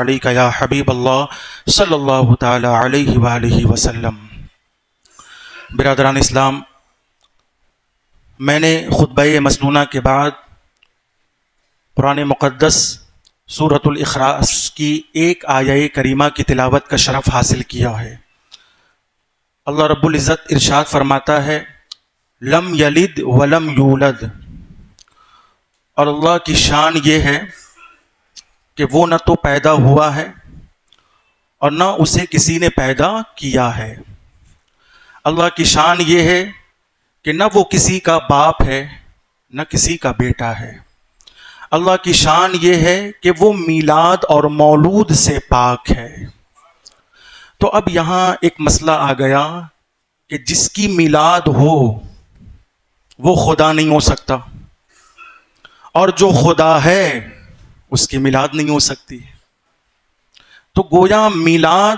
علیک یا حبیب اللہ صلی اللہ تعالی علیہ وآلہ وسلم۔ برادران اسلام، میں نے خطبہ مسنونہ کے بعد قرآن مقدس سورۃ الاخلاص کی ایک آیہ کریمہ کی تلاوت کا شرف حاصل کیا ہے۔ اللہ رب العزت ارشاد فرماتا ہے لم یلد ولم یولد، اور اللہ کی شان یہ ہے کہ وہ نہ تو پیدا ہوا ہے اور نہ اسے کسی نے پیدا کیا ہے۔ اللہ کی شان یہ ہے کہ نہ وہ کسی کا باپ ہے نہ کسی کا بیٹا ہے۔ اللہ کی شان یہ ہے کہ وہ میلاد اور مولود سے پاک ہے۔ تو اب یہاں ایک مسئلہ آ گیا کہ جس کی میلاد ہو وہ خدا نہیں ہو سکتا، اور جو خدا ہے اس کی میلاد نہیں ہو سکتی۔ تو گویا میلاد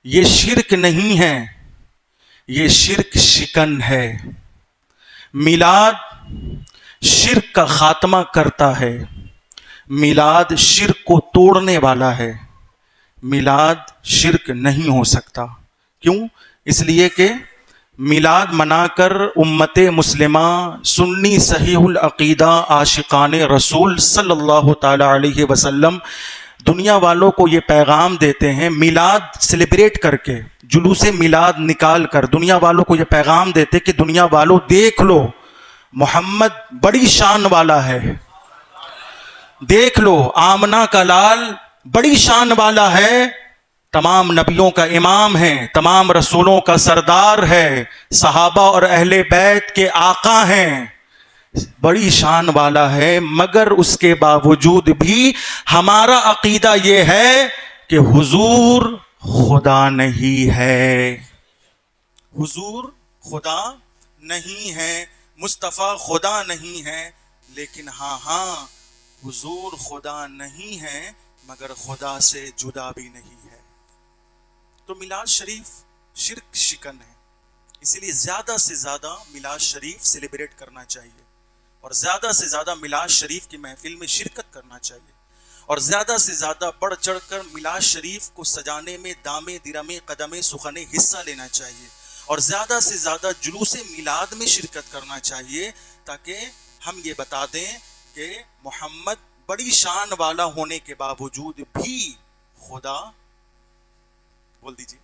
یہ شرک نہیں ہے، یہ شرک شکن ہے۔ میلاد شرک کا خاتمہ کرتا ہے، میلاد شرک کو توڑنے والا ہے۔ میلاد شرک نہیں ہو سکتا۔ کیوں؟ اس لیے کہ میلاد منا کر امت مسلمہ سنی صحیح العقیدہ عاشقان رسول صلی اللہ تعالی علیہ وسلم دنیا والوں کو یہ پیغام دیتے ہیں، میلاد سیلیبریٹ کر کے، جلوس میلاد نکال کر دنیا والوں کو یہ پیغام دیتے کہ دنیا والوں دیکھ لو، محمد بڑی شان والا ہے، دیکھ لو آمنہ کا لال بڑی شان والا ہے، تمام نبیوں کا امام ہے، تمام رسولوں کا سردار ہے، صحابہ اور اہل بیت کے آقا ہیں، بڑی شان والا ہے۔ مگر اس کے باوجود بھی ہمارا عقیدہ یہ ہے کہ حضور خدا نہیں ہے، حضور خدا نہیں ہے، مصطفیٰ خدا نہیں ہے۔ لیکن ہاں حضور خدا نہیں ہے مگر خدا سے جدا بھی نہیں ہے۔ تو میلاد شریف شرک شکن ہے، اسی لیے زیادہ سے زیادہ میلاد شریف سیلیبریٹ کرنا چاہیے، اور زیادہ سے زیادہ میلاد شریف کی محفل میں شرکت کرنا چاہیے، اور زیادہ سے زیادہ بڑھ چڑھ کر میلاد شریف کو سجانے میں دامے درمے قدمے سخنے حصہ لینا چاہیے، اور زیادہ سے زیادہ جلوس میلاد میں شرکت کرنا چاہیے، تاکہ ہم یہ بتا دیں کہ محمد بڑی شان والا ہونے کے باوجود بھی خدا، بول دیجیے،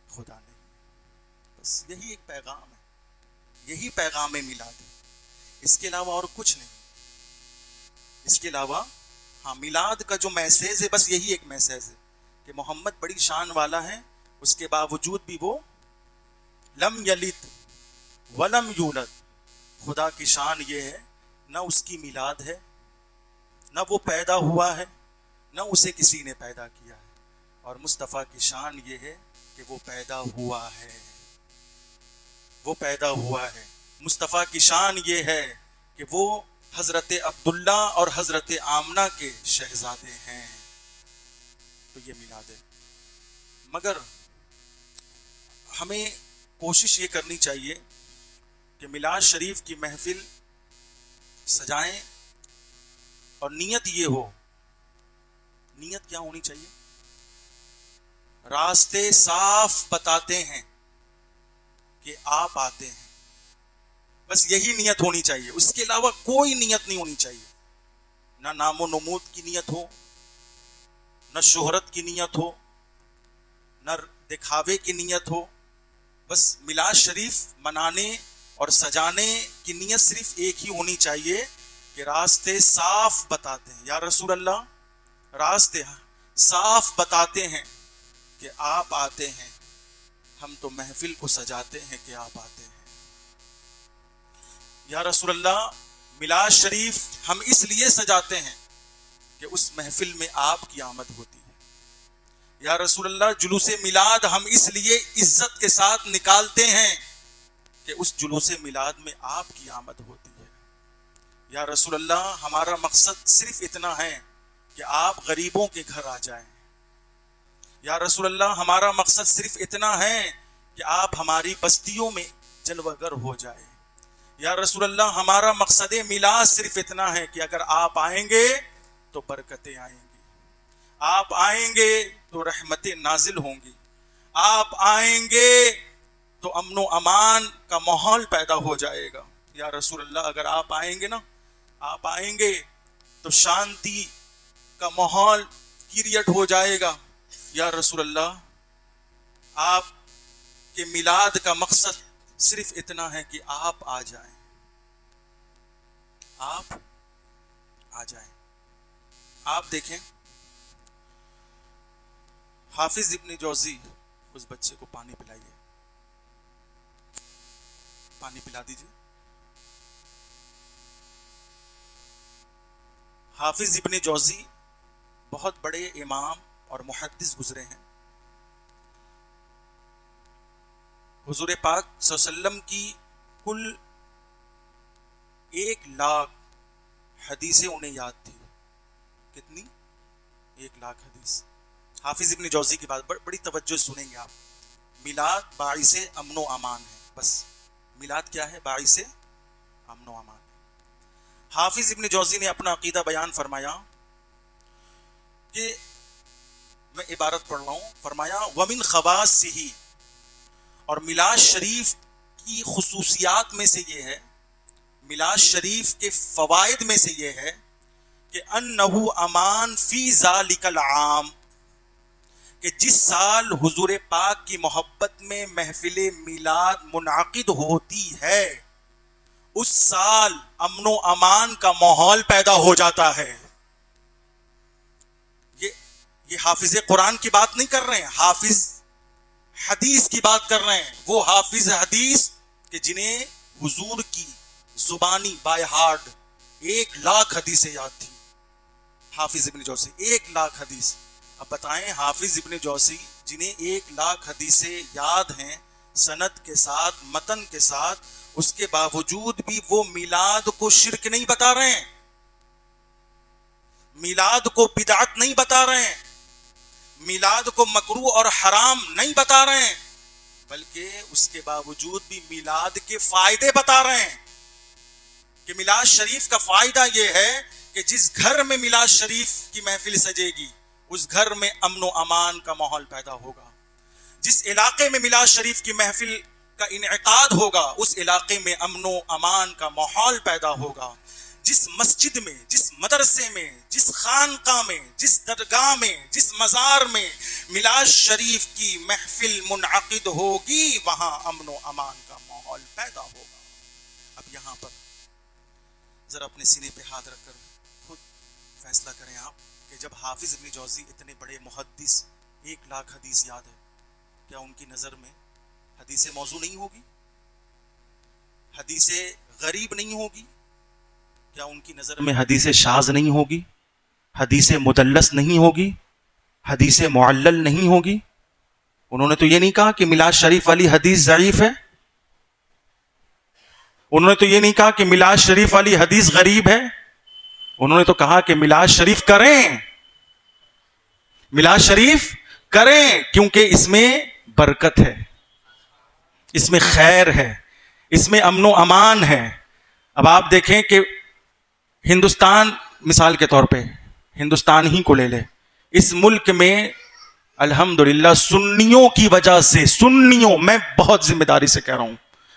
خدا نہیں۔ بس یہی ایک پیغام ہے، یہی پیغام میلاد ہے، اس کے علاوہ اور کچھ نہیں۔ اس کے علاوہ میلاد کا جو میسیج ہے بس یہی ایک میسیج ہے کہ محمد بڑی شان والا ہے، اس کے باوجود بھی وہ لم یلد ولم یولد۔ خدا کی شان یہ ہے نہ اس کی میلاد ہے، نہ وہ پیدا ہوا ہے، نہ اسے کسی نے پیدا کیا ہے، اور مصطفیٰ کی شان یہ ہے کہ وہ پیدا ہوا ہے، وہ پیدا ہوا ہے۔ مصطفیٰ کی شان یہ ہے کہ وہ حضرت عبداللہ اور حضرت آمنہ کے شہزادے ہیں۔ تو یہ میلاد ہے۔ مگر ہمیں کوشش یہ کرنی چاہیے کہ میلاد شریف کی محفل سجائیں، اور نیت یہ ہو، نیت کیا ہونی چاہیے؟ راستے صاف بتاتے ہیں کہ آپ آتے ہیں، بس یہی نیت ہونی چاہیے، اس کے علاوہ کوئی نیت نہیں ہونی چاہیے۔ نہ نام و نمود کی نیت ہو، نہ شہرت کی نیت ہو، نہ دکھاوے کی نیت ہو۔ بس میلاد شریف منانے اور سجانے کی نیت صرف ایک ہی ہونی چاہیے کہ راستے صاف بتاتے ہیں، یا رسول اللہ راستے صاف بتاتے ہیں کہ آپ آتے ہیں، ہم تو محفل کو سجاتے ہیں کہ آپ آتے ہیں۔ یا رسول اللہ میلاد شریف ہم اس لیے سجاتے ہیں کہ اس محفل میں آپ کی آمد ہوتی ہے۔ یا رسول اللہ جلوس میلاد ہم اس لیے عزت کے ساتھ نکالتے ہیں کہ اس جلوس میلاد میں آپ کی آمد ہوتی ہے۔ یا رسول اللہ ہمارا مقصد صرف اتنا ہے کہ آپ غریبوں کے گھر آ جائیں۔ یا رسول اللہ ہمارا مقصد صرف اتنا ہے کہ آپ ہماری بستیوں میں جلوہ گر ہو جائے۔ یا رسول اللہ ہمارا مقصد میلاد صرف اتنا ہے کہ اگر آپ آئیں گے تو برکتیں آئیں گی، آئیں گے تو رحمتیں نازل ہوں گی، آپ آئیں گے تو امن و امان کا ماحول پیدا ہو جائے گا۔ یا رسول اللہ اگر آپ آئیں گے نا، آپ آئیں گے تو شانتی کا ماحول کریٹ ہو جائے گا۔ یا رسول اللہ آپ کے میلاد کا مقصد صرف اتنا ہے کہ آپ آ جائیں، آپ آ جائیں۔ آپ دیکھیں حافظ ابن جوزی، اس بچے کو پانی پلائیے، پانی پلا دیجیے۔ حافظ ابن جوزی بہت بڑے امام اور محدث گزرے ہیں۔ حضور پاک صلی اللہ علیہ وسلم کی کل 1,00,000 حدیثیں انہیں یاد تھی۔ کتنی؟ 1,00,000 حدیث۔ حافظ ابن جوزی کی بات بڑی توجہ سنیں گے آپ۔ میلاد باعث امن و امان ہے، بس میلاد کیا ہے؟ باعث امن و امان ہے۔ حافظ ابن جوزی نے اپنا عقیدہ بیان فرمایا کہ میں عبارت پڑھ رہا ہوں، فرمایا وَمِنْ خَوَاصِهِ، اور میلاد شریف کی خصوصیات میں سے یہ ہے، میلاد شریف کے فوائد میں سے یہ ہے کہ انَّهُ امان فی ذَلِكَ الْعَامِ، کہ جس سال حضور پاک کی محبت میں محفل میلاد منعقد ہوتی ہے اس سال امن و امان کا ماحول پیدا ہو جاتا ہے۔ یہ حافظ قرآن کی بات نہیں کر رہے ہیں، حافظ حدیث کی بات کر رہے ہیں۔ وہ حافظ حدیث کہ جنہیں حضور کی زبانی بائی ہارٹ 1,00,000 حدیثیں یاد تھی۔ حافظ ابن جوزی 1,00,000 حدیث۔ اب بتائیں حافظ ابن جوزی جنہیں 1,00,000 حدیثیں یاد ہیں سند کے ساتھ، متن کے ساتھ، اس کے باوجود بھی وہ میلاد کو شرک نہیں بتا رہے ہیں، میلاد کو بدعت نہیں بتا رہے ہیں، میلاد کو مکروہ اور حرام نہیں بتا رہے ہیں، بلکہ اس کے باوجود بھی میلاد کے فائدے بتا رہے ہیں کہ میلاد شریف کا فائدہ یہ ہے کہ جس گھر میں میلاد شریف کی محفل سجے گی اس گھر میں امن و امان کا ماحول پیدا ہوگا، جس علاقے میں میلاد شریف کی محفل کا انعقاد ہوگا اس علاقے میں امن و امان کا ماحول پیدا ہوگا، جس مسجد میں، جس مدرسے میں، جس خانقاہ میں، جس درگاہ میں، جس مزار میں میلاد شریف کی محفل منعقد ہوگی وہاں امن و امان کا ماحول پیدا ہوگا۔ اب یہاں پر ذرا اپنے سینے پہ ہاتھ رکھ کر خود فیصلہ کریں آپ کہ جب حافظ ابن جوزی اتنے بڑے محدث 1,00,000 حدیث یاد ہے، کیا ان کی نظر میں حدیث موضوع نہیں ہوگی؟ حدیث غریب نہیں ہوگی؟ کیا ان کی نظر میں حدیث شاذ نہیں ہوگی؟ حدیث مدلس نہیں ہوگی؟ حدیث معلل نہیں ہوگی؟ انہوں نے تو یہ نہیں کہا کہ میلاد شریف والی حدیث ضعیف ہے، انہوں نے تو یہ نہیں کہا کہ میلاد شریف والی حدیث غریب ہے، انہوں نے تو کہا کہ میلاد شریف کریں، میلاد شریف کریں، کیونکہ اس میں برکت ہے، اس میں خیر ہے، اس میں امن و امان ہے۔ اب آپ دیکھیں کہ ہندوستان، مثال کے طور پہ ہندوستان ہی کو لے لے، اس ملک میں الحمدللہ سنیوں کی وجہ سے، سنیوں، میں بہت ذمہ داری سے کہہ رہا ہوں،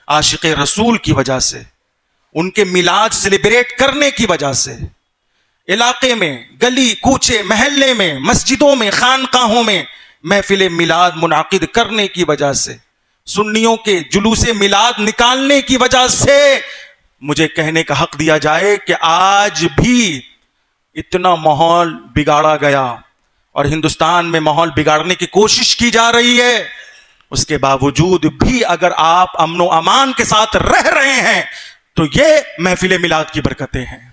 عاشق رسول کی وجہ سے، ان کے میلاد سیلیبریٹ کرنے کی وجہ سے، علاقے میں، گلی کوچے محلے میں، مسجدوں میں، خانقاہوں میں محفل میلاد منعقد کرنے کی وجہ سے، سنیوں کے جلوس میلاد نکالنے کی وجہ سے مجھے کہنے کا حق دیا جائے کہ آج بھی اتنا ماحول بگاڑا گیا اور ہندوستان میں ماحول بگاڑنے کی کوشش کی جا رہی ہے، اس کے باوجود بھی اگر آپ امن و امان کے ساتھ رہ رہے ہیں تو یہ محفل میلاد کی برکتیں ہیں،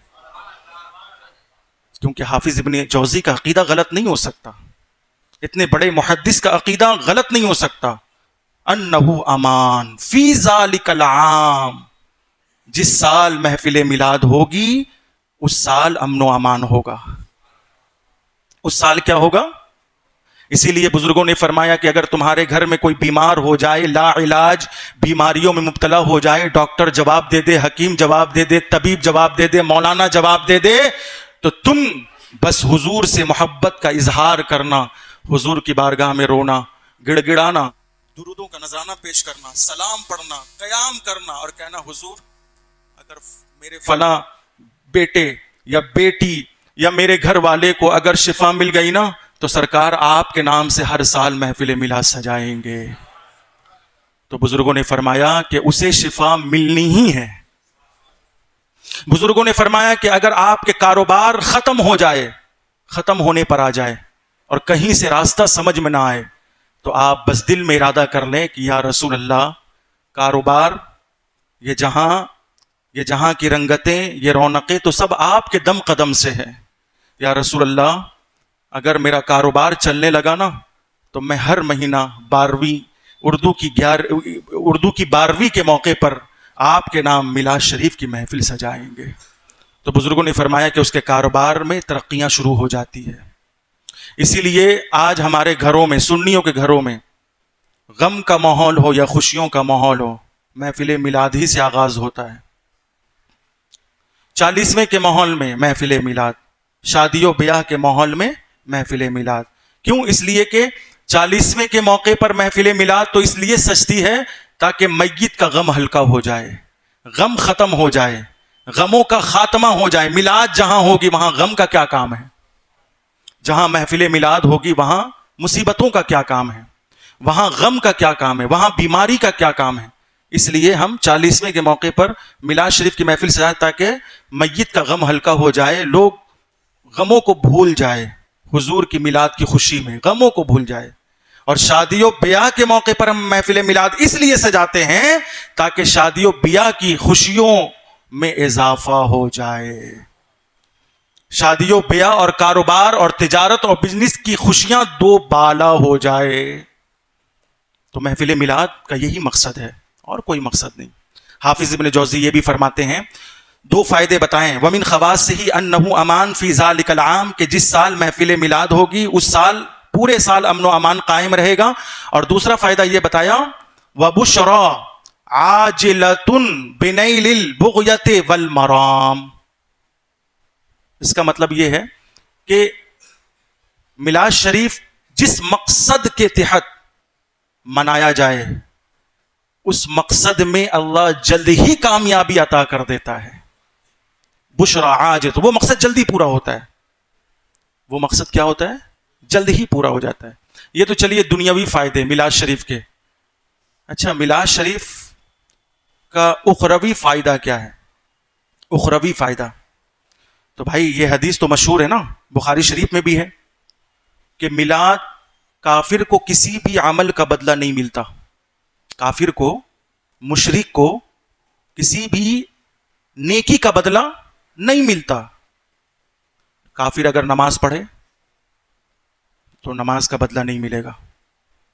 کیونکہ حافظ ابن جوزی کا عقیدہ غلط نہیں ہو سکتا، اتنے بڑے محدث کا عقیدہ غلط نہیں ہو سکتا۔ انہو امان فی ذالک العام، جس سال محفل میلاد ہوگی اس سال امن و امان ہوگا، اس سال کیا ہوگا؟ اسی لیے بزرگوں نے فرمایا کہ اگر تمہارے گھر میں کوئی بیمار ہو جائے، لا علاج بیماریوں میں مبتلا ہو جائے، ڈاکٹر جواب دے دے، حکیم جواب دے دے، طبیب جواب دے دے، مولانا جواب دے دے، تو تم بس حضور سے محبت کا اظہار کرنا، حضور کی بارگاہ میں رونا، گڑ گڑانا، درودوں کا نذرانہ پیش کرنا، سلام پڑھنا، قیام کرنا اور کہنا حضور اگر میرے فلاں بیٹے یا بیٹی یا میرے گھر والے کو اگر شفا مل گئی نا تو سرکار آپ کے نام سے ہر سال محفل میلاد سجائیں گے۔ تو بزرگوں نے فرمایا کہ اسے شفا ملنی ہی ہے۔ بزرگوں نے فرمایا کہ اگر آپ کے کاروبار ختم ہو جائے، ختم ہونے پر آ جائے اور کہیں سے راستہ سمجھ میں نہ آئے تو آپ بس دل میں ارادہ کر لیں کہ یا رسول اللہ، کاروبار، یہ جہاں کی رنگتیں، یہ رونقیں تو سب آپ کے دم قدم سے ہے۔ یا رسول اللہ، اگر میرا کاروبار چلنے لگا نا تو میں ہر مہینہ اردو کی 12ویں کے موقع پر آپ کے نام میلاد شریف کی محفل سجائیں گے۔ تو بزرگوں نے فرمایا کہ اس کے کاروبار میں ترقیاں شروع ہو جاتی ہے۔ اسی لیے آج ہمارے گھروں میں، سنیوں کے گھروں میں، غم کا ماحول ہو یا خوشیوں کا ماحول ہو، محفل میلاد ہی سے آغاز ہوتا ہے۔ 40ویں کے ماحول میں محفل میلاد، شادی و بیاہ کے ماحول میں محفل میلاد۔ کیوں؟ اس لیے کہ 40ویں کے موقع پر محفل میلاد تو اس لیے سجتی ہے تاکہ میت کا غم ہلکا ہو جائے، غم ختم ہو جائے، غموں کا خاتمہ ہو جائے۔ میلاد جہاں ہوگی وہاں غم کا کیا کام ہے؟ جہاں محفل میلاد ہوگی وہاں مصیبتوں کا کیا کام ہے؟ وہاں غم کا کیا کام ہے؟ وہاں بیماری کا کیا کام ہے؟ اس لیے ہم 40ویں کے موقع پر میلاد شریف کی محفل سجائیں تاکہ میت کا غم ہلکا ہو جائے، لوگ غموں کو بھول جائے، حضور کی میلاد کی خوشی میں غموں کو بھول جائے۔ اور شادی و بیاہ کے موقع پر ہم محفل میلاد اس لیے سجاتے ہیں تاکہ شادی و بیاہ کی خوشیوں میں اضافہ ہو جائے۔ شادی و بیاہ اور کاروبار اور تجارت اور بزنس کی خوشیاں دو بالا ہو جائے۔ تو محفل میلاد کا یہی مقصد ہے اور کوئی مقصد نہیں۔ حافظ ابن جوزی یہ بھی فرماتے ہیں، 2 فائدے بتائیں، وَمِنْ خَوَاصِهِ أَنَّهُ أَمَانٌ فِي ذَلِكَ الْعَامِ، کہ جس سال محفل میلاد ہوگی اس سال پورے سال امن و امان قائم رہے گا۔ اور دوسرا فائدہ یہ بتایا، وَبُشْرَى عَاجِلَةٌ بِنَيْلِ الْبُغْيَةِ وَالْمَرَامِ، اس کا مطلب یہ ہے کہ میلاد شریف جس مقصد کے تحت منایا جائے اس مقصد میں اللہ جلد ہی کامیابی عطا کر دیتا ہے۔ بشرا عاجل، وہ مقصد جلدی پورا ہوتا ہے۔ وہ مقصد کیا ہوتا ہے؟ جلد ہی پورا ہو جاتا ہے۔ یہ تو چلیے دنیاوی فائدے میلاد شریف کے۔ اچھا، میلاد شریف کا اخروی فائدہ کیا ہے؟ اخروی فائدہ تو بھائی یہ حدیث تو مشہور ہے نا، بخاری شریف میں بھی ہے کہ میلاد کافر کو کسی بھی عمل کا بدلہ نہیں ملتا۔ کافر کو، مشرک کو کسی بھی نیکی کا بدلہ نہیں ملتا۔ کافر اگر نماز پڑھے تو نماز کا بدلہ نہیں ملے گا۔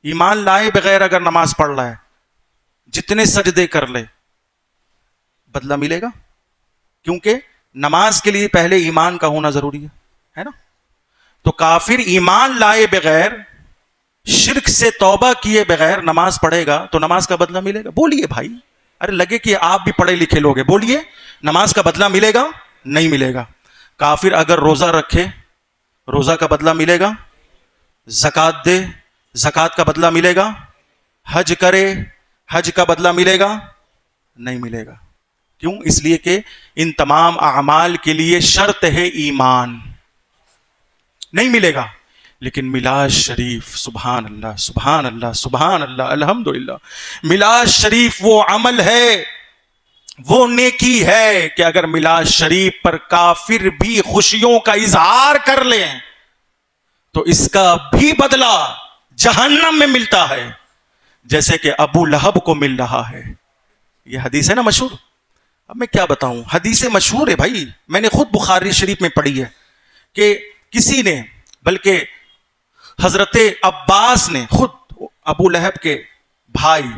ایمان لائے بغیر اگر نماز پڑھ رہا ہے، جتنے سجدے کر لے، بدلہ ملے گا؟ کیونکہ نماز کے لیے پہلے ایمان کا ہونا ضروری ہے نا۔ تو کافر ایمان لائے بغیر، شرک سے توبہ کیے بغیر نماز پڑھے گا تو نماز کا بدلہ ملے گا؟ بولیے بھائی، ارے لگے کہ آپ بھی پڑھے لکھے لوگ ہیں، بولیے نماز کا بدلہ ملے گا؟ نہیں ملے گا۔ کافر اگر روزہ رکھے، روزہ کا بدلہ ملے گا؟ زکوٰۃ دے، زکوٰۃ کا بدلہ ملے گا؟ حج کرے، حج کا بدلہ ملے گا؟ نہیں ملے گا۔ کیوں؟ اس لیے کہ ان تمام اعمال کے لیے شرط ہے ایمان، نہیں ملے گا۔ لیکن میلاد شریف، سبحان اللہ سبحان اللہ سبحان اللہ الحمدللہ، میلاد شریف وہ عمل ہے، وہ نیکی ہے کہ اگر میلاد شریف پر کافر بھی خوشیوں کا اظہار کر لیں تو اس کا بھی بدلہ جہنم میں ملتا ہے، جیسے کہ ابو لہب کو مل رہا ہے۔ یہ حدیث ہے نا مشہور۔ اب میں کیا بتاؤں، حدیث مشہور ہے بھائی، میں نے خود بخاری شریف میں پڑھی ہے کہ کسی نے، بلکہ حضرت عباس نے، خود ابو لہب کے بھائی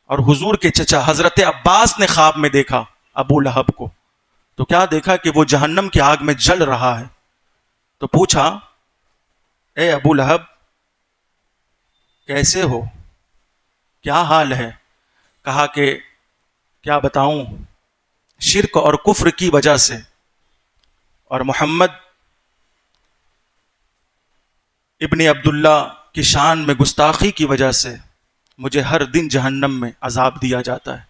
اور حضور کے چچا حضرت عباس نے خواب میں دیکھا ابو لہب کو۔ تو کیا دیکھا کہ وہ جہنم کی آگ میں جل رہا ہے۔ تو پوچھا، اے ابو لہب کیسے ہو، کیا حال ہے؟ کہا کہ کیا بتاؤں، شرک اور کفر کی وجہ سے اور محمد ابن عبداللہ کی شان میں گستاخی کی وجہ سے مجھے ہر دن جہنم میں عذاب دیا جاتا ہے.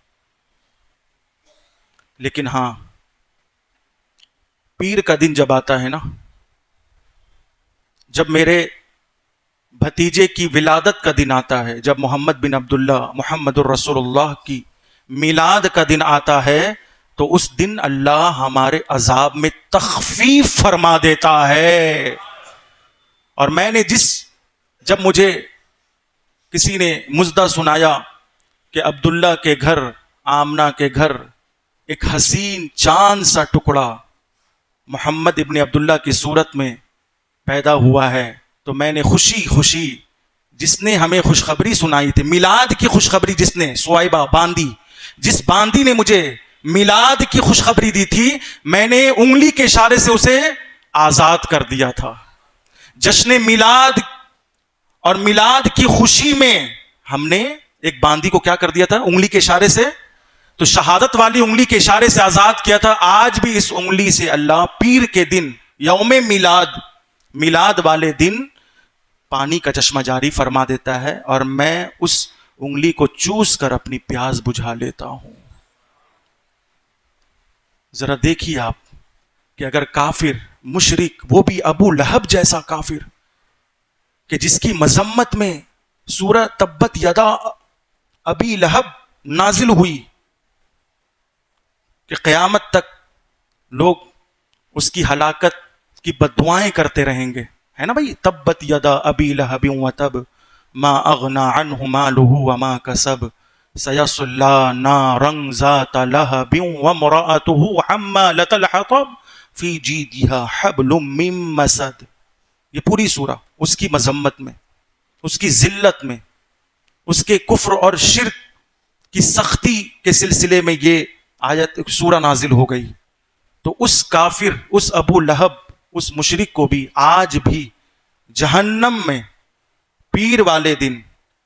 لیکن ہاں، پیر کا دن جب آتا ہے نا، جب میرے بھتیجے کی ولادت کا دن آتا ہے، جب محمد بن عبداللہ محمد الرسول اللہ کی میلاد کا دن آتا ہے، تو اس دن اللہ ہمارے عذاب میں تخفیف فرما دیتا ہے. اور میں نے جب مجھے کسی نے مزدہ سنایا کہ عبداللہ کے گھر، آمنہ کے گھر ایک حسین چاند سا ٹکڑا محمد ابن عبداللہ کی صورت میں پیدا ہوا ہے، تو میں نے خوشی خوشی، جس نے ہمیں خوشخبری سنائی تھی میلاد کی خوشخبری، جس نے سوائبہ باندی، جس باندی نے مجھے میلاد کی خوشخبری دی تھی، میں نے انگلی کے اشارے سے اسے آزاد کر دیا تھا. جشن میلاد اور میلاد کی خوشی میں ہم نے ایک باندی کو کیا کر دیا تھا؟ انگلی کے اشارے سے. تو شہادت والی انگلی کے اشارے سے آزاد کیا تھا. آج بھی اس انگلی سے اللہ پیر کے دن، یوم میلاد والے دن پانی کا چشمہ جاری فرما دیتا ہے، اور میں اس انگلی کو چوس کر اپنی پیاس بجھا لیتا ہوں. ذرا دیکھیے آپ کہ اگر کافر مشرک، وہ بھی ابو لہب جیسا کافر کہ جس کی مذمت میں سورہ تبت یدا ابی لہب نازل ہوئی کہ قیامت تک لوگ اس کی ہلاکت کی بددعائیں کرتے رہیں گے، ہے نا بھائی؟ تبت یدا ابی لہب وتب ما اغنى عنه ماله وما كسب سيصلى نارا ذات لهب وامرأته حمالة الحطب في جيدها حبل من مسد. یہ پوری سورہ اس کی مذمت میں، اس کی ذلت میں، اس کے کفر اور شرک کی سختی کے سلسلے میں یہ آیت سورہ نازل ہو گئی. تو اس کافر، اس ابو لہب، اس مشرک کو بھی آج بھی جہنم میں پیر والے دن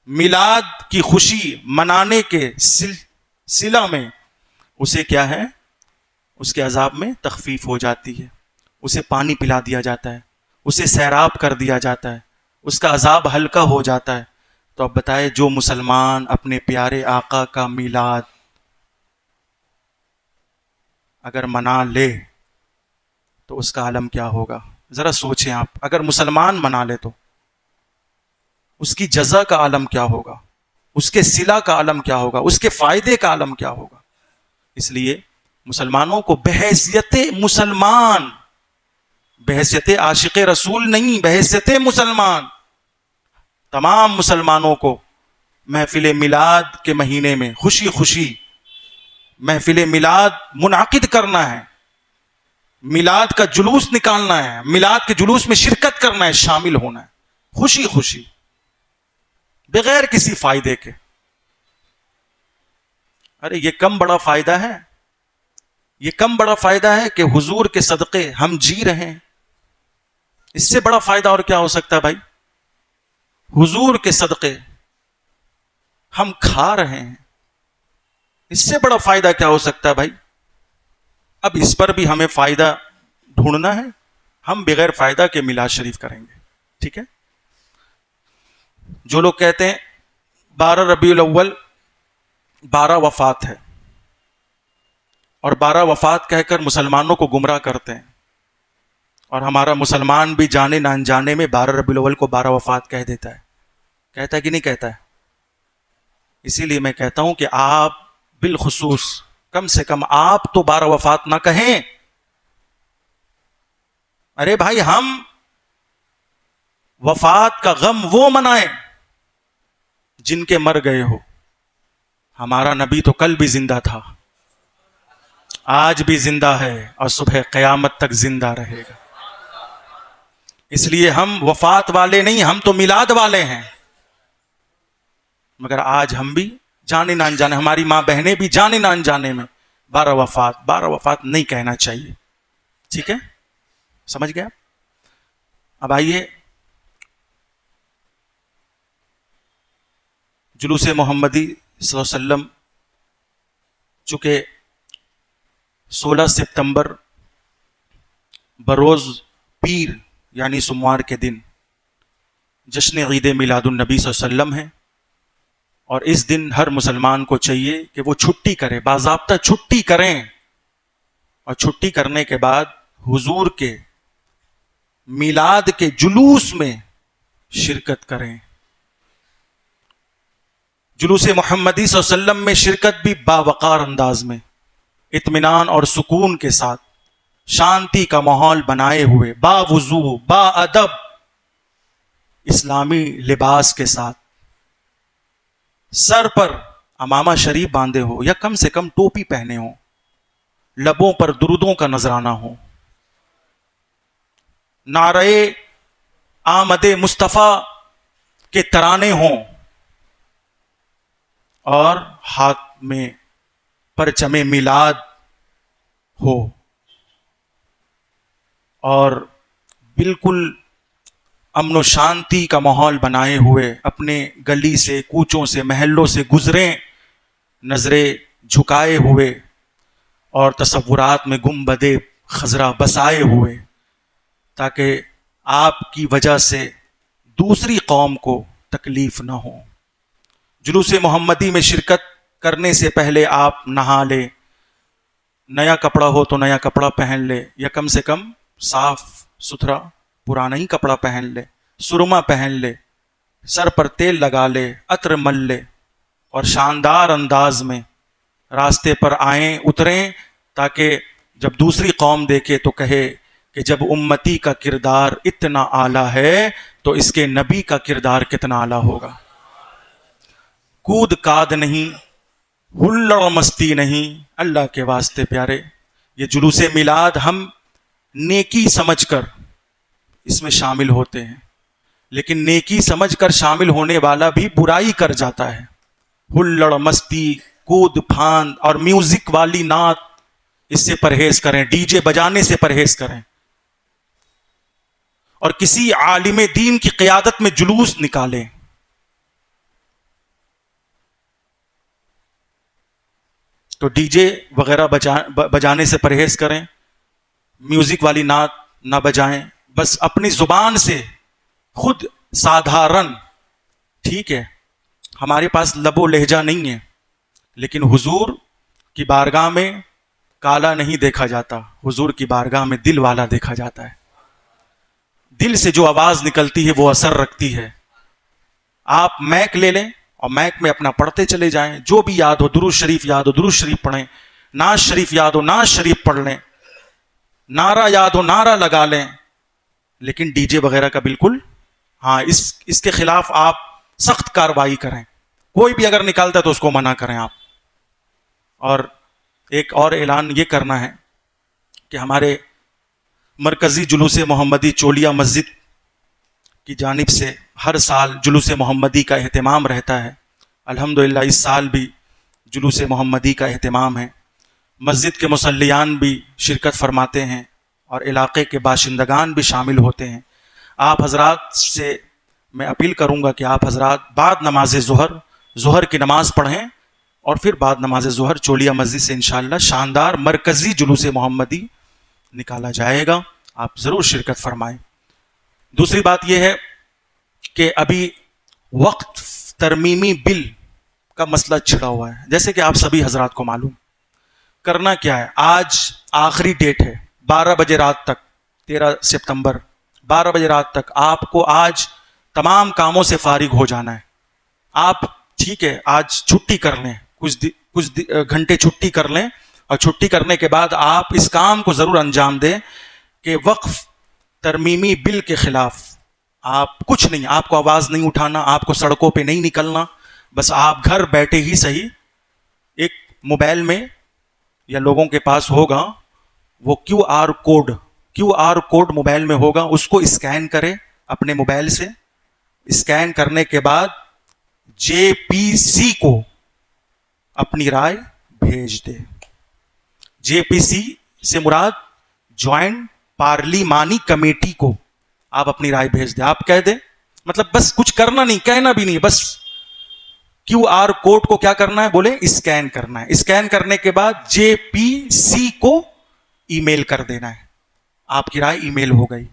میلاد کی خوشی منانے کے سلسلہ میں اسے کیا ہے؟ اس کے عذاب میں تخفیف ہو جاتی ہے، اسے پانی پلا دیا جاتا ہے، اسے سیراب کر دیا جاتا ہے، اس کا عذاب ہلکا ہو جاتا ہے. تو اب بتائے، جو مسلمان اپنے پیارے آقا کا میلاد اگر منا لے تو اس کا عالم کیا ہوگا؟ ذرا سوچیں آپ. اگر مسلمان منا لے تو اس کی جزا کا عالم کیا ہوگا؟ اس کے صلہ کا عالم کیا ہوگا؟ اس کے فائدے کا عالم کیا ہوگا؟ اس لیے مسلمانوں کو بحیثیت مسلمان، بحیثیت عاشق رسول نہیں، بحیثیت مسلمان، تمام مسلمانوں کو محفل میلاد کے مہینے میں خوشی خوشی محفل میلاد منعقد کرنا ہے، میلاد کا جلوس نکالنا ہے، میلاد کے جلوس میں شرکت کرنا ہے، شامل ہونا ہے، خوشی خوشی، بغیر کسی فائدے کے. ارے یہ کم بڑا فائدہ ہے، یہ کم بڑا فائدہ ہے کہ حضور کے صدقے ہم جی رہے ہیں. اس سے بڑا فائدہ اور کیا ہو سکتا ہے بھائی؟ حضور کے صدقے ہم کھا رہے ہیں، اس سے بڑا فائدہ کیا ہو سکتا ہے بھائی؟ اب اس پر بھی ہمیں فائدہ ڈھونڈنا ہے، ہم بغیر فائدہ کے میلاد شریف کریں گے. ٹھیک ہے؟ جو لوگ کہتے ہیں 12 ربیع الاول 12 وفات ہے، اور 12 وفات کہہ کر مسلمانوں کو گمراہ کرتے ہیں، اور ہمارا مسلمان بھی جانے نہ انجانے میں 12 ربیع الاول کو 12 وفات کہہ دیتا ہے. کہتا ہے کہ نہیں کہتا ہے؟ اسی لیے میں کہتا ہوں کہ آپ بالخصوص کم سے کم آپ تو 12 وفات نہ کہیں. ارے بھائی، ہم وفات کا غم وہ منائیں جن کے مر گئے ہو. ہمارا نبی تو کل بھی زندہ تھا، آج بھی زندہ ہے، اور صبح قیامت تک زندہ رہے گا. اس لیے ہم وفات والے نہیں، ہم تو میلاد والے ہیں. مگر آج ہم بھی جانے نہ انجانے، ہماری ماں بہنیں بھی جانے نہ انجانے میں 12 وفات نہیں کہنا چاہیے. ٹھیک ہے؟ سمجھ گیا؟ اب آئیے جلوس محمدی صلی اللہ علیہ وسلم، چونکہ 16 ستمبر بروز پیر یعنی سوموار کے دن جشن عید میلاد النبی صلی اللہ علیہ وسلم ہے، اور اس دن ہر مسلمان کو چاہیے کہ وہ چھٹی کرے، باضابطہ چھٹی کریں، اور چھٹی کرنے کے بعد حضور کے میلاد کے جلوس میں شرکت کریں۔ جلوس محمدی صلی اللہ علیہ وسلم میں شرکت بھی باوقار انداز میں، اطمینان اور سکون کے ساتھ، شانتی کا ماحول بنائے ہوئے، با وضو، با ادب، اسلامی لباس کے ساتھ، سر پر امامہ شریف باندھے ہو یا کم سے کم ٹوپی پہنے ہو، لبوں پر درودوں کا نذرانہ ہو، نعرہ آمد مصطفیٰ کے ترانے ہوں، اور ہاتھ میں پرچم میلاد ہو، اور بالکل امن و شانتی کا ماحول بنائے ہوئے اپنے گلی سے، کوچوں سے، محلوں سے گزریں، نظریں جھکائے ہوئے اور تصورات میں گنبد خضرا بسائے ہوئے، تاکہ آپ کی وجہ سے دوسری قوم کو تکلیف نہ ہو۔ جلوس محمدی میں شرکت کرنے سے پہلے آپ نہا لے، نیا کپڑا ہو تو نیا کپڑا پہن لے، یا کم سے کم صاف ستھرا پرانا ہی کپڑا پہن لے، سرما پہن لے، سر پر تیل لگا لے، عطر مل لے، اور شاندار انداز میں راستے پر آئیں، اتریں، تاکہ جب دوسری قوم دیکھے تو کہے کہ جب امتی کا کردار اتنا اعلیٰ ہے تو اس کے نبی کا کردار کتنا اعلیٰ ہوگا۔ کود کاد نہیں، ہلڑ مستی نہیں، اللہ کے واسطے پیارے، یہ جلوس میلاد ہم نیکی سمجھ کر اس میں شامل ہوتے ہیں، لیکن نیکی سمجھ کر شامل ہونے والا بھی برائی کر جاتا ہے۔ ہلڑ مستی، کود پھاند اور میوزک والی نعت، اس سے پرہیز کریں، ڈی جے بجانے سے پرہیز کریں، اور کسی عالم دین کی قیادت میں جلوس نکالیں۔ تو ڈی جے وغیرہ بجانے سے پرہیز کریں، میوزک والی نعت نہ بجائیں، بس اپنی زبان سے خود سادھارن، ٹھیک ہے، ہمارے پاس لب و لہجہ نہیں ہے، لیکن حضور کی بارگاہ میں کالا نہیں دیکھا جاتا، حضور کی بارگاہ میں دل والا دیکھا جاتا ہے۔ دل سے جو آواز نکلتی ہے وہ اثر رکھتی ہے۔ آپ میک لے لیں اور میک میں اپنا پڑھتے چلے جائیں، جو بھی یاد ہو، درود شریف یاد ہو درود شریف پڑھیں، نعت شریف یاد ہو نعت شریف پڑھ لیں، نعرہ یاد ہو نعرہ لگا لیں، لیکن ڈی جے وغیرہ کا بالکل، ہاں، اس کے خلاف آپ سخت کارروائی کریں، کوئی بھی اگر نکالتا ہے تو اس کو منع کریں آپ۔ اور ایک اور اعلان یہ کرنا ہے کہ ہمارے مرکزی جلوس محمدی چولیا مسجد کی جانب سے ہر سال جلوس محمدی کا اہتمام رہتا ہے۔ الحمدللہ اس سال بھی جلوس محمدی کا اہتمام ہے، مسجد کے مصلیان بھی شرکت فرماتے ہیں اور علاقے کے باشندگان بھی شامل ہوتے ہیں۔ آپ حضرات سے میں اپیل کروں گا کہ آپ حضرات بعد نماز ظہر کی نماز پڑھیں، اور پھر بعد نماز ظہر چولیا مسجد سے انشاءاللہ شاندار مرکزی جلوس محمدی نکالا جائے گا، آپ ضرور شرکت فرمائیں۔ دوسری بات یہ ہے کہ ابھی وقت ترمیمی بل کا مسئلہ چھڑا ہوا ہے، جیسے کہ آپ سبھی حضرات کو معلوم۔ کرنا کیا ہے، آج آخری ڈیٹ ہے، 12 بجے رات تک، 13 سپتمبر 12 بجے رات تک آپ کو آج تمام کاموں سے فارغ ہو جانا ہے۔ آپ ٹھیک ہے آج چھٹی کر لیں، کچھ گھنٹے چھٹی کر لیں، اور چھٹی کرنے کے بعد آپ اس کام کو ضرور انجام دیں کہ وقف ترمیمی بل کے خلاف آپ کچھ نہیں، آپ کو آواز نہیں اٹھانا، آپ کو سڑکوں پہ نہیں نکلنا، بس آپ گھر بیٹھے ہی صحیح ایک موبائل میں یا لوگوں کے پاس ہوگا وہ کیو آر کوڈ موبائل میں ہوگا، اس کو اسکین کریں اپنے موبائل سے، اسکین کرنے کے بعد جے پی سی کو اپنی رائے بھیج دے۔ جے پی سی سے مراد جوائنٹ پارلیمانی کمیٹی کو آپ اپنی رائے بھیج دیں۔ آپ کہہ دیں، مطلب بس کچھ کرنا نہیں، کہنا بھی نہیں، بس کیو آر کوڈ کو کیا کرنا ہے، بولے اسکین کرنا ہے، اسکین کرنے کے بعد جے پی سی کو ای میل کر دینا ہے، آپ کی رائے ای میل ہو گئی۔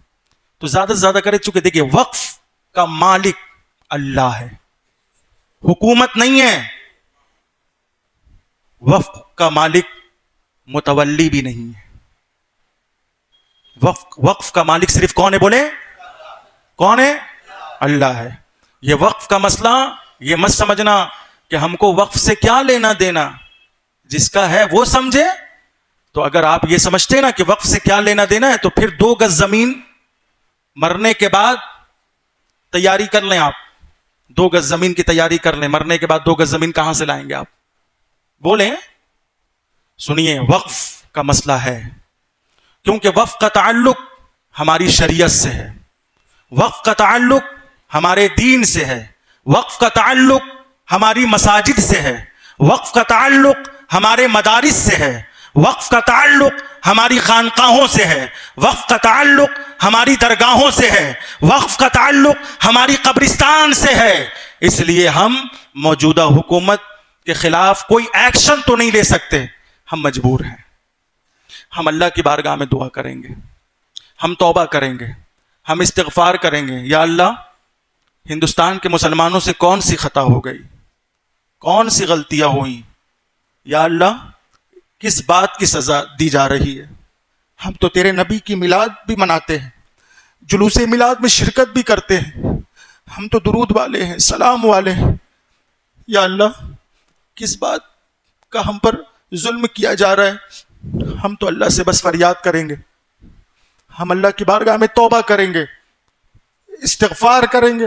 تو زیادہ سے زیادہ کرے، چونکہ دیکھیے وقف کا مالک اللہ ہے، حکومت نہیں ہے. وقف کا مالک متولی بھی نہیں ہے. وقف کا مالک صرف کون ہے؟ بولے کون ہے؟ اللہ ہے. یہ وقف کا مسئلہ یہ مت سمجھنا کہ ہم کو وقف سے کیا لینا دینا، جس کا ہے وہ سمجھے. تو اگر آپ یہ سمجھتے نا کہ وقف سے کیا لینا دینا ہے تو پھر 2 گز زمین مرنے کے بعد تیاری کر لیں. آپ 2 گز زمین کی تیاری کر لیں. مرنے کے بعد 2 گز زمین کہاں سے لائیں گے آپ؟ بولیں. سنیے، وقف کا مسئلہ ہے کیونکہ وقف کا تعلق ہماری شریعت سے ہے، وقف کا تعلق ہمارے دین سے ہے، وقف کا تعلق ہماری مساجد سے ہے، وقف کا تعلق ہمارے مدارس سے ہے، وقف کا تعلق ہماری خانقاہوں سے ہے، وقف کا تعلق ہماری درگاہوں سے ہے، وقف کا تعلق ہماری قبرستان سے ہے. اس لیے ہم موجودہ حکومت کے خلاف کوئی ایکشن تو نہیں لے سکتے، ہم مجبور ہیں. ہم اللہ کی بارگاہ میں دعا کریں گے، ہم توبہ کریں گے، ہم استغفار کریں گے. یا اللہ، ہندوستان کے مسلمانوں سے کون سی خطا ہو گئی، کون سی غلطیاں ہوئیں، یا اللہ کس بات کی سزا دی جا رہی ہے. ہم تو تیرے نبی کی میلاد بھی مناتے ہیں، جلوس میلاد میں شرکت بھی کرتے ہیں، ہم تو درود والے ہیں، سلام والے ہیں. یا اللہ کس بات کا ہم پر ظلم کیا جا رہا ہے، ہم تو اللہ سے بس فریاد کریں گے، ہم اللہ کی بارگاہ میں توبہ کریں گے، استغفار کریں گے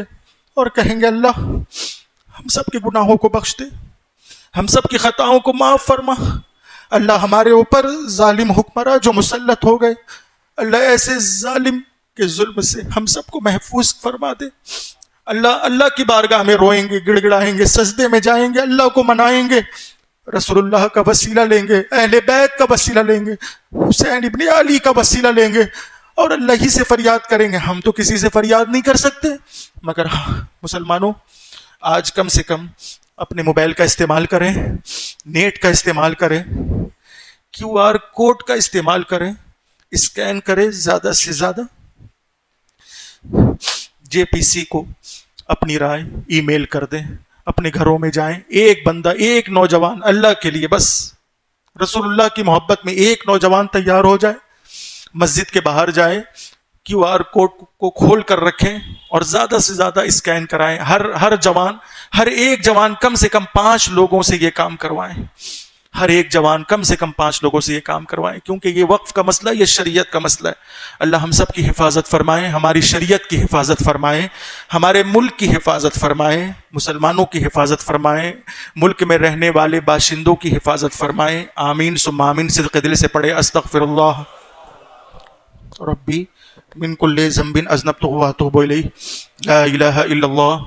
اور کہیں گے اللہ ہم سب کے گناہوں کو بخش دے، ہم سب کی خطاؤں کو معاف فرما. اللہ ہمارے اوپر ظالم حکمراں جو مسلط ہو گئے، اللہ ایسے ظالم کے ظلم سے ہم سب کو محفوظ فرما دے. اللہ کی بارگاہ میں روئیں گے، گڑ گڑائیں گے، سجدے میں جائیں گے، اللہ کو منائیں گے، رسول اللہ کا وسیلہ لیں گے، اہل بیت کا وسیلہ لیں گے، حسین ابن علی کا وسیلہ لیں گے اور اللہ ہی سے فریاد کریں گے. ہم تو کسی سے فریاد نہیں کر سکتے. مگر ہاں مسلمانوں، آج کم سے کم اپنے موبائل کا استعمال کریں، نیٹ کا استعمال کریں، QR کوڈ کا استعمال کریں، اسکین کریں زیادہ سے زیادہ. JPC کو اپنی رائے ای میل کر دیں، اپنے گھروں میں جائیں، ایک بندہ، ایک نوجوان اللہ کے لیے، بس رسول اللہ کی محبت میں ایک نوجوان تیار ہو جائے، مسجد کے باہر جائے، QR کوڈ کو کھول کر رکھیں اور زیادہ سے زیادہ اسکین کرائیں. ہر ایک جوان کم سے کم 5 لوگوں سے یہ کام کروائیں. ہر ایک جوان کم سے کم 5 لوگوں سے یہ کام کروائیں، کیونکہ یہ وقف کا مسئلہ، یہ شریعت کا مسئلہ ہے. اللہ ہم سب کی حفاظت فرمائے، ہماری شریعت کی حفاظت فرمائے، ہمارے ملک کی حفاظت فرمائے، مسلمانوں کی حفاظت فرمائے، ملک میں رہنے والے باشندوں کی حفاظت فرمائے. آمین ثم آمین. صدق دل سے پڑھے استغفر اللہ ربی من کل ذنب اذنبتہ واتوب الیہ، لا الہ الا اللہ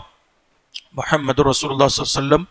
محمد رسول اللہ صلی اللہ علیہ وسلم.